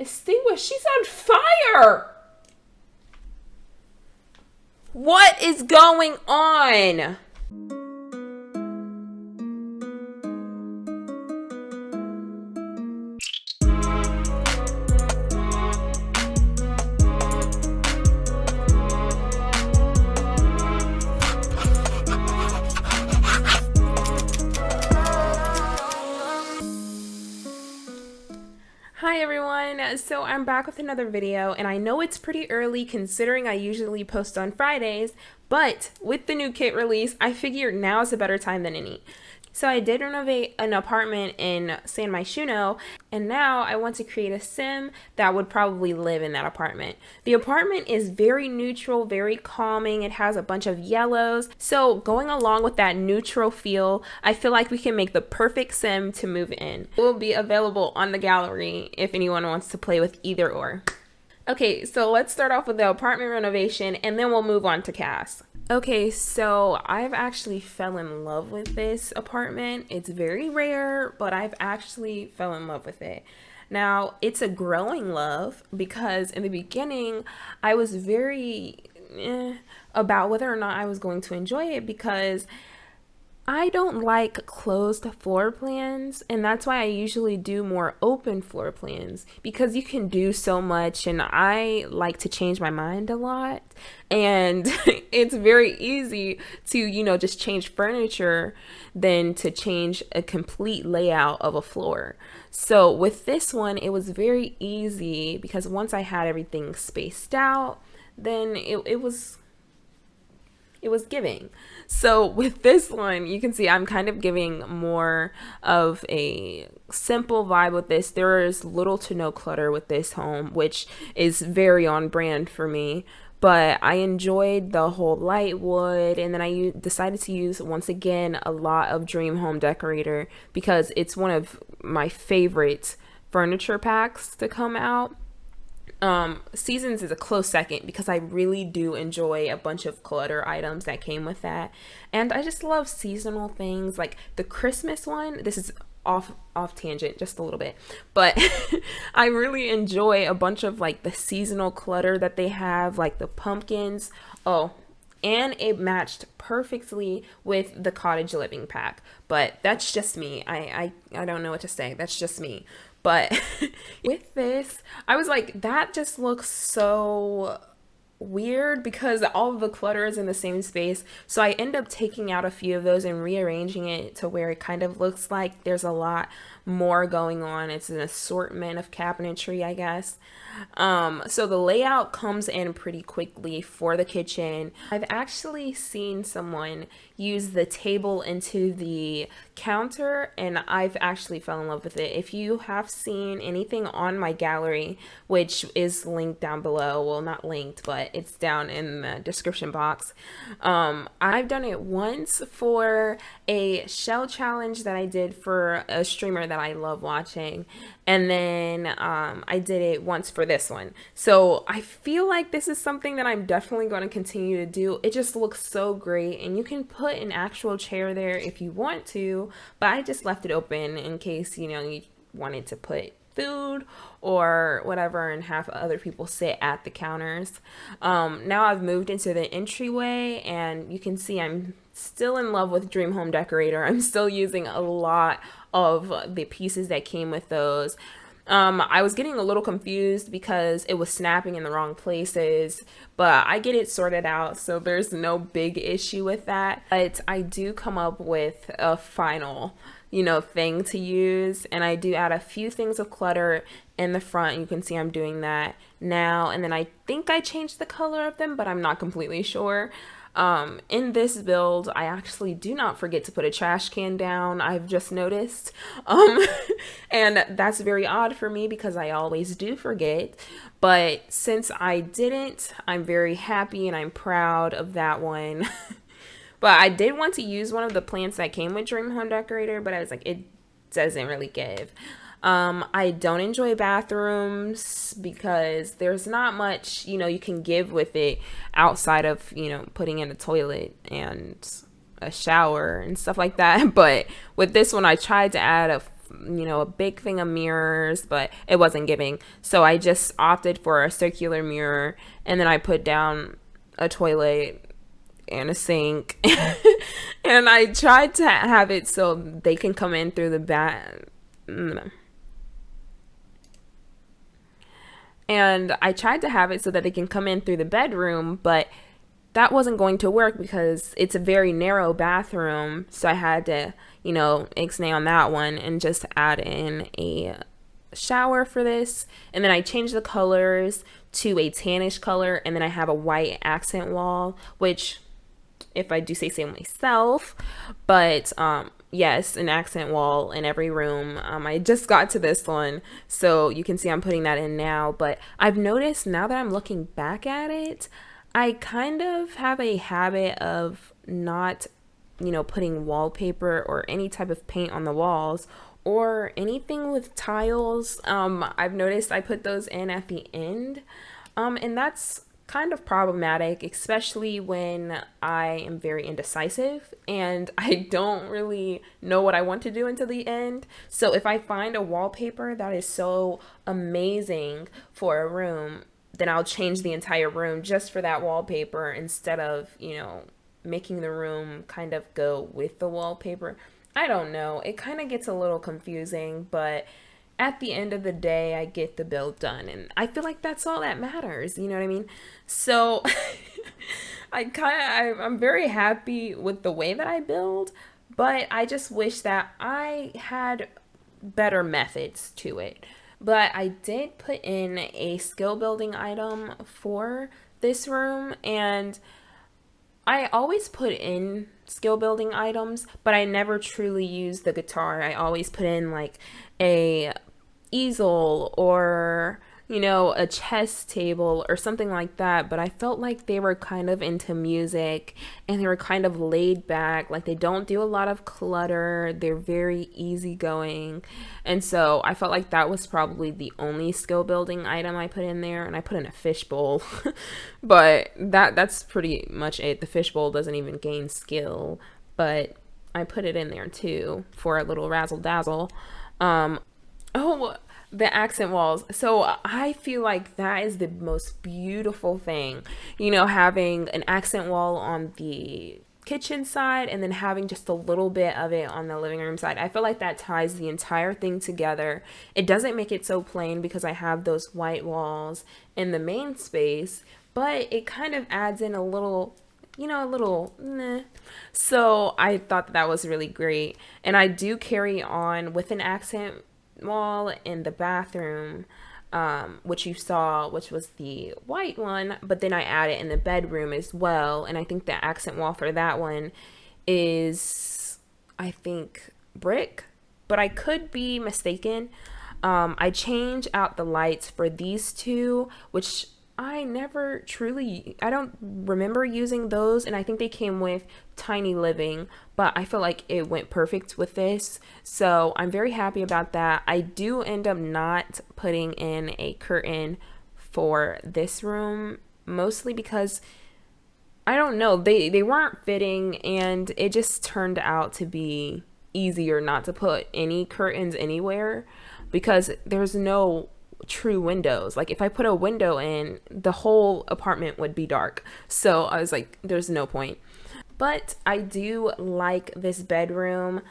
Extinguished. She's on fire. What is going on? Hi everyone, so I'm back with another video, and I know it's pretty early considering I usually post on Fridays, but with the new kit release, I figured now is a better time than any. So I did renovate an apartment in San Myshuno, and now I want to create a sim that would probably live in that apartment. The apartment is very neutral, very calming. It has a bunch of yellows. So going along with that neutral feel, I feel like we can make the perfect sim to move in. It will be available on the gallery if anyone wants to play with either or. Okay, so let's start off with the apartment renovation and then we'll move on to CAS. Okay, so I've actually fell in love with this apartment. It's very rare, but I've actually fell in love with it. Now, it's a growing love because in the beginning, I was very about whether or not I was going to enjoy it because I don't like closed floor plans, and that's why I usually do more open floor plans because you can do so much, and I like to change my mind a lot, and it's very easy to, just change furniture than to change a complete layout of a floor. So with this one, it was very easy because once I had everything spaced out, then it was giving. So with this one, you can see I'm kind of giving more of a simple vibe with this. There is little to no clutter with this home, which is very on brand for me. But I enjoyed the whole light wood, and then I decided to use, once again, a lot of Dream Home Decorator because it's one of my favorite furniture packs to come out. Seasons is a close second because I really do enjoy a bunch of clutter items that came with that, and I just love seasonal things like the Christmas one. This is off tangent just a little bit, but I really enjoy a bunch of like the seasonal clutter that they have, like the pumpkins. Oh, and it matched perfectly with the cottage living pack, but that's just me. I don't know what to say. That's just me. But with this, I was like, that just looks so weird because all of the clutter is in the same space. So I end up taking out a few of those and rearranging it to where it kind of looks like there's a lot more going on. It's an assortment of cabinetry, I guess. So the layout comes in pretty quickly for the kitchen. I've actually seen someone use the table into the counter, and I've actually fell in love with it. If you have seen anything on my gallery, which is linked down below, well, not linked, but it's down in the description box. I've done it once for a shell challenge that I did for a streamer that I love watching, and then I did it once for this one. So I feel like this is something that I'm definitely going to continue to do. It just looks so great, and you can put an actual chair there if you want to, but I just left it open in case you wanted to put food or whatever and have other people sit at the counters. Now I've moved into the entryway, and you can see I'm still in love with Dream Home Decorator. I'm still using a lot of the pieces that came with those. I was getting a little confused because it was snapping in the wrong places, but I get it sorted out, so there's no big issue with that. But I do come up with a final thing to use, and I do add a few things of clutter in the front. You can see I'm doing that now, and then I think I changed the color of them, but I'm not completely sure. In this build, I actually do not forget to put a trash can down, I've just noticed, and that's very odd for me because I always do forget, but since I didn't, I'm very happy and I'm proud of that one. But I did want to use one of the plants that came with Dream Home Decorator, but I was like, it doesn't really give. I don't enjoy bathrooms because there's not much, you can give with it outside of, putting in a toilet and a shower and stuff like that. But with this one, I tried to add a big thing of mirrors, but it wasn't giving. So I just opted for a circular mirror, and then I put down a toilet and a sink. And I tried to have it so they can come in through the back. And I tried to have it so that they can come in through the bedroom, but that wasn't going to work because it's a very narrow bathroom. So I had to, ixnay on that one and just add in a shower for this. And then I changed the colors to a tannish color, and then I have a white accent wall, which, if I do say so myself, but yes, an accent wall in every room. I just got to this one, so you can see I'm putting that in now. But I've noticed now that I'm looking back at it, I kind of have a habit of not, putting wallpaper or any type of paint on the walls or anything with tiles. I've noticed I put those in at the end, and that's kind of problematic, especially when I am very indecisive and I don't really know what I want to do until the end. So if I find a wallpaper that is so amazing for a room, then I'll change the entire room just for that wallpaper instead of, making the room kind of go with the wallpaper. I don't know. It kind of gets a little confusing, but at the end of the day, I get the build done, and I feel like that's all that matters. You know what I mean? So I'm very happy with the way that I build, but I just wish that I had better methods to it. But I did put in a skill building item for this room, and I always put in skill building items, but I never truly use the guitar. I always put in like a easel or a chess table or something like that. But I felt like they were kind of into music and they were kind of laid back, like they don't do a lot of clutter, they're very easygoing. And so I felt like that was probably the only skill building item I put in there. And I put in a fishbowl. But that's pretty much it. The fishbowl doesn't even gain skill, but I put it in there too for a little razzle dazzle. Oh, the accent walls. So I feel like that is the most beautiful thing, having an accent wall on the kitchen side and then having just a little bit of it on the living room side. I feel like that ties the entire thing together. It doesn't make it so plain because I have those white walls in the main space, but it kind of adds in a little meh. So I thought that was really great. And I do carry on with an accent wall in the bathroom, which you saw, which was the white one, but then I add it in the bedroom as well. And I think the accent wall for that one is, I think, brick, but I could be mistaken. I change out the lights for these two, which I don't remember using those, and I think they came with Tiny Living, but I feel like it went perfect with this, so I'm very happy about that. I do end up not putting in a curtain for this room, mostly because I don't know, they weren't fitting, and it just turned out to be easier not to put any curtains anywhere because there's no true windows. Like if I put a window in, the whole apartment would be dark. So I was like, there's no point. But I do like this bedroom.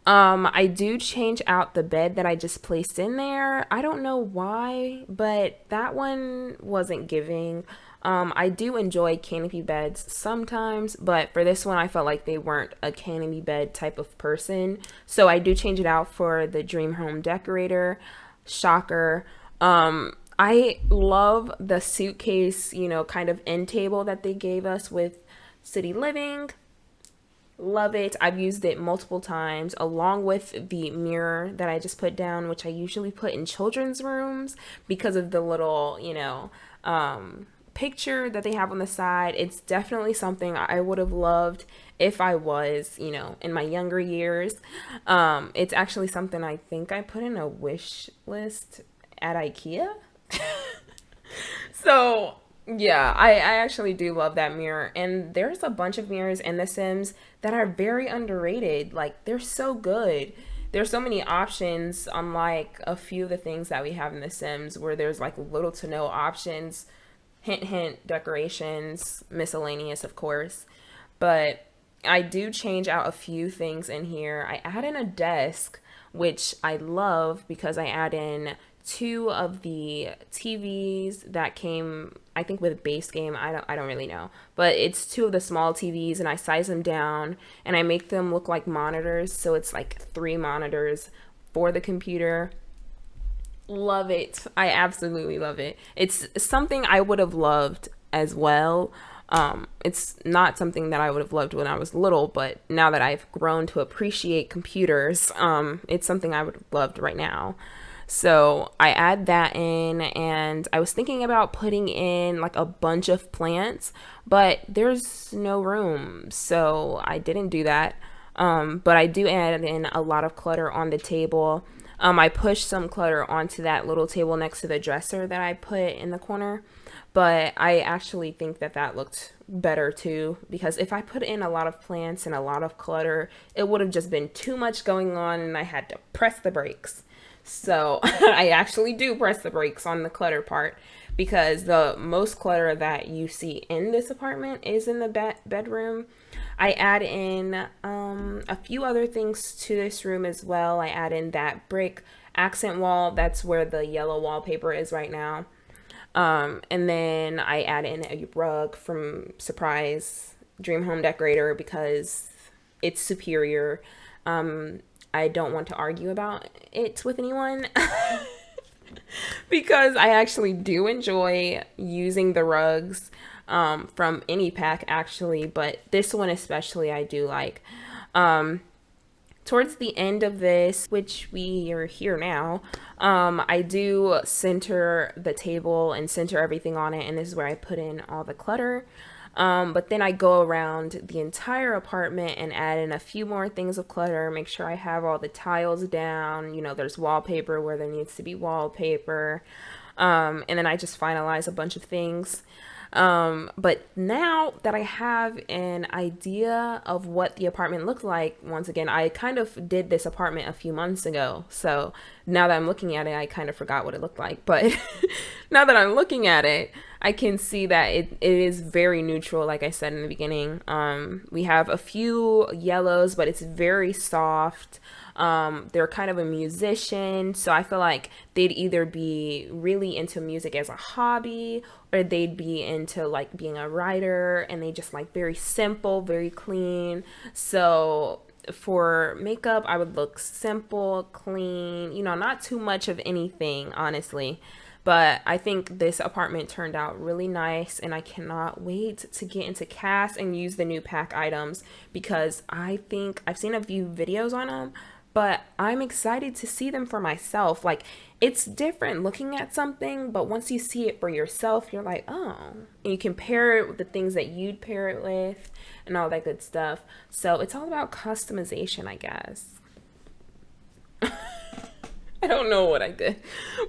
I do change out the bed that I just placed in there. I don't know why, but that one wasn't giving. I do enjoy canopy beds sometimes, but for this one, I felt like they weren't a canopy bed type of person. So I do change it out for the Dream Home Decorator. Shocker. I love the suitcase, kind of end table that they gave us with City Living. Love it. I've used it multiple times along with the mirror that I just put down, which I usually put in children's rooms because of the little, picture that they have on the side. It's definitely something I would have loved if I was, in my younger years. It's actually something I think I put in a wish list at IKEA. So yeah, I actually do love that mirror. And there's a bunch of mirrors in The Sims that are very underrated. Like they're so good. there's so many options, unlike a few of the things that we have in The Sims, where there's like little to no options. Hint, hint, decorations, miscellaneous, of course. But I do change out a few things in here. I add in a desk, which I love because I add in two of the TVs that came, I think, with base game. I don't really know, but it's two of the small TVs, and I size them down and I make them look like monitors. So it's like 3 monitors for the computer. Love it. I absolutely love it. It's something I would have loved as well. It's not something that I would have loved when I was little, but now that I've grown to appreciate computers, it's something I would have loved right now. So I add that in, and I was thinking about putting in like a bunch of plants, but there's no room, so I didn't do that. But I do add in a lot of clutter on the table. I pushed some clutter onto that little table next to the dresser that I put in the corner, but I actually think that that looked better too, because if I put in a lot of plants and a lot of clutter, it would have just been too much going on and I had to press the brakes. So I actually do press the brakes on the clutter part, because the most clutter that you see in this apartment is in the bedroom. I add in a few other things to this room as well. I add in that brick accent wall. That's where the yellow wallpaper is right now. And then I add in a rug from Surprise Dream Home Decorator because it's superior. I don't want to argue about it with anyone because I actually do enjoy using the rugs from any pack actually, but this one especially I do like. Towards the end of this, which we are here now, I do center the table and center everything on it, and this is where I put in all the clutter. But then I go around the entire apartment and add in a few more things of clutter, make sure I have all the tiles down, you know, there's wallpaper where there needs to be wallpaper, and then I just finalize a bunch of things. But now that I have an idea of what the apartment looked like, once again, I kind of did this apartment a few months ago. So now that I'm looking at it, I kind of forgot what it looked like. But now that I'm looking at it, I can see that it is very neutral, like I said in the beginning. We have a few yellows, but it's very soft. They're kind of a musician, so I feel like they'd either be really into music as a hobby, or they'd be into like being a writer, and they just like very simple, very clean. So for makeup, I would look simple, clean, you know, not too much of anything, honestly. But I think this apartment turned out really nice, and I cannot wait to get into CAS and use the new pack items, because I think I've seen a few videos on them, but I'm excited to see them for myself. Like, it's different looking at something, but once you see it for yourself, you're like, oh, and you can pair it with the things that you'd pair it with and all that good stuff. So it's all about customization, I guess. I don't know what I did,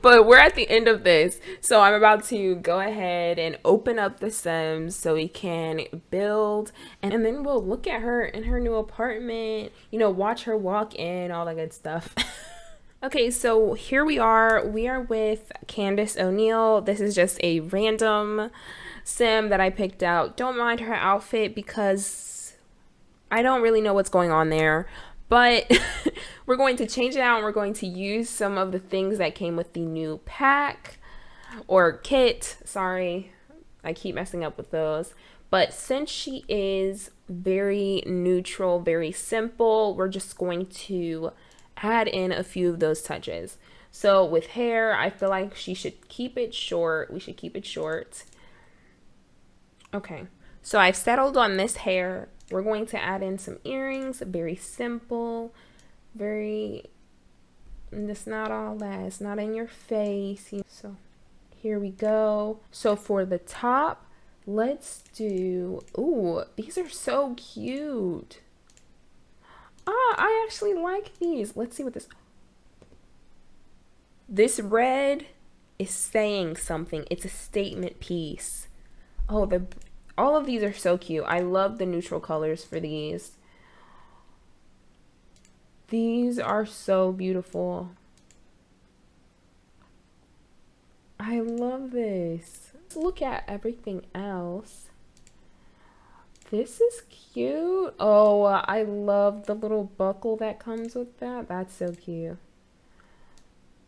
but we're at the end of this. So I'm about to go ahead and open up the Sims so we can build, and then we'll look at her in her new apartment, you know, watch her walk in, all that good stuff. Okay, so here we are. We are with Cadence O'Neill. This is just a random Sim that I picked out. Don't mind her outfit because I don't really know what's going on there. But we're going to change it out, and we're going to use some of the things that came with the new pack or kit. Sorry, I keep messing up with those. But since she is very neutral, very simple, we're just going to add in a few of those touches. So with hair, I feel like she should keep it short. We should keep it short. Okay, so I've settled on this hair. We're going to add in some earrings, very simple, very, and it's not all that, it's not in your face. So here we go. So for the top, let's do, ooh, these are so cute. I actually like these. Let's see what this red is saying something. It's a statement piece. Oh, all of these are so cute. I love the neutral colors for these. These are so beautiful. I love this. Let's look at everything else. This is cute. Oh, I love the little buckle that comes with that. That's so cute.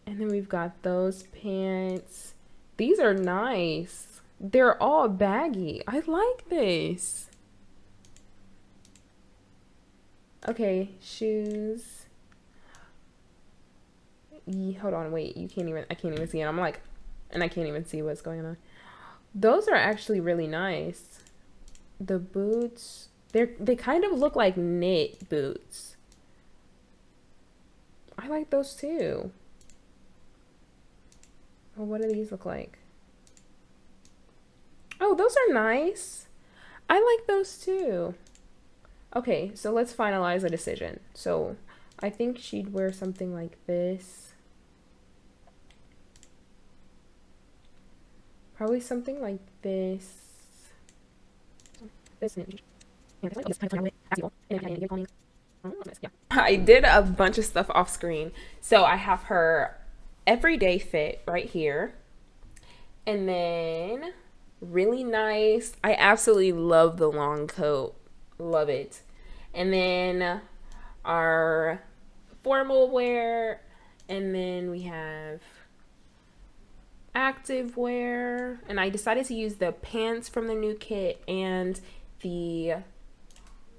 And then we've got those pants. These are nice. They're all baggy. I like this. Okay, shoes. Hold on, wait. I can't even see it. I'm like, and I can't even see what's going on. Those are actually really nice. The boots, they kind of look like knit boots. I like those too. Well, what do these look like? Oh, those are nice. I like those too. Okay, so let's finalize a decision. So I think she'd wear something like this. Probably something like this. I did a bunch of stuff off screen. So I have her everyday fit right here. And then really nice. I absolutely love the long coat. Love it. And then our formal wear. And then we have active wear. And I decided to use the pants from the new kit and the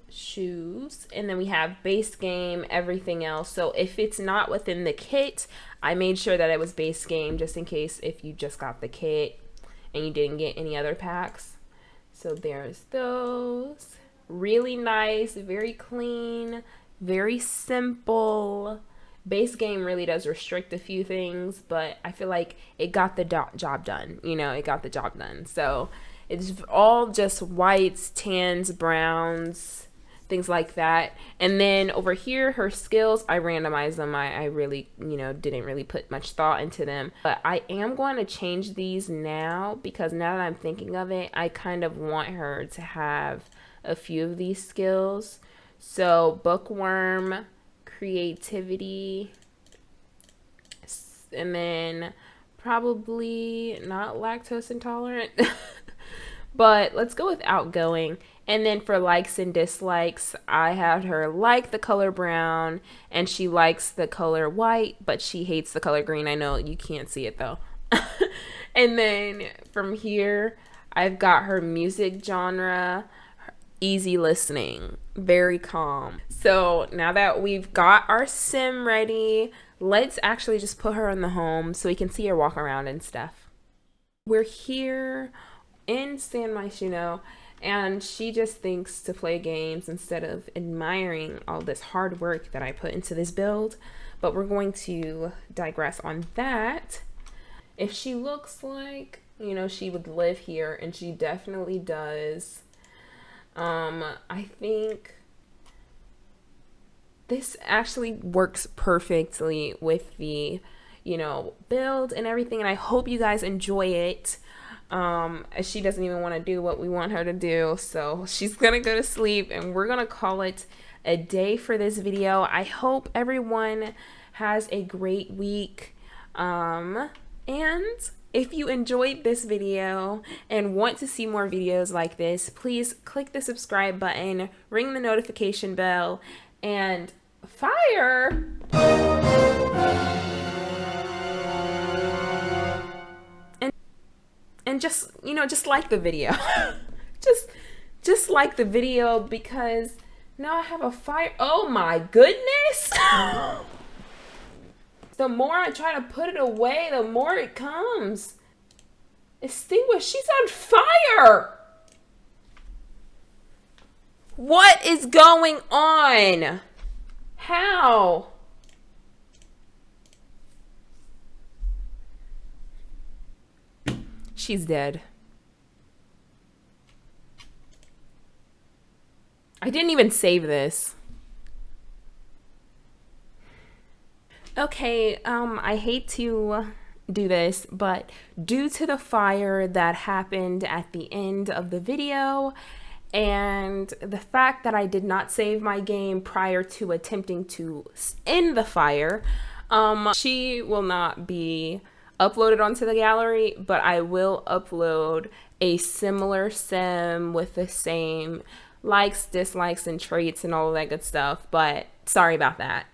shoes. And then we have base game, everything else. So if it's not within the kit, I made sure that it was base game just in case if you just got the kit and you didn't get any other packs. So there's those. Really nice, very clean, very simple. Base game really does restrict a few things, but I feel like it got the job done. You know, it got the job done. So it's all just whites, tans, browns, things like that. And then over here, her skills, I randomized them. I really, didn't really put much thought into them. But I am going to change these now because now that I'm thinking of it, I kind of want her to have a few of these skills. So bookworm, creativity, and then probably not lactose intolerant. But let's go with outgoing. And then for likes and dislikes, I had her like the color brown and she likes the color white, but she hates the color green. I know you can't see it though. And then from here, I've got her music genre, easy listening, very calm. So now that we've got our sim ready, let's actually just put her in the home so we can see her walk around and stuff. We're here in San Myshuno, and she just thinks to play games instead of admiring all this hard work that I put into this build. But we're going to digress on that. If she looks like, she would live here, and she definitely does. I think this actually works perfectly with the, build and everything, and I hope you guys enjoy it. She doesn't even want to do what we want her to do, so she's gonna go to sleep and we're gonna call it a day for this video. I hope everyone has a great week, and if you enjoyed this video and want to see more videos like this, please click the subscribe button, ring the notification bell, and fire! And just, just like the video. just like the video, because now I have a fire. Oh my goodness. The more I try to put it away, the more it comes. Extinguish. She's on fire. What is going on? How? She's dead. I didn't even save this. Okay, I hate to do this, but due to the fire that happened at the end of the video And the fact that I did not save my game prior to attempting to end the fire, she will not be uploaded onto the gallery, but I will upload a similar sim with the same likes, dislikes, and traits and all of that good stuff. But sorry about that.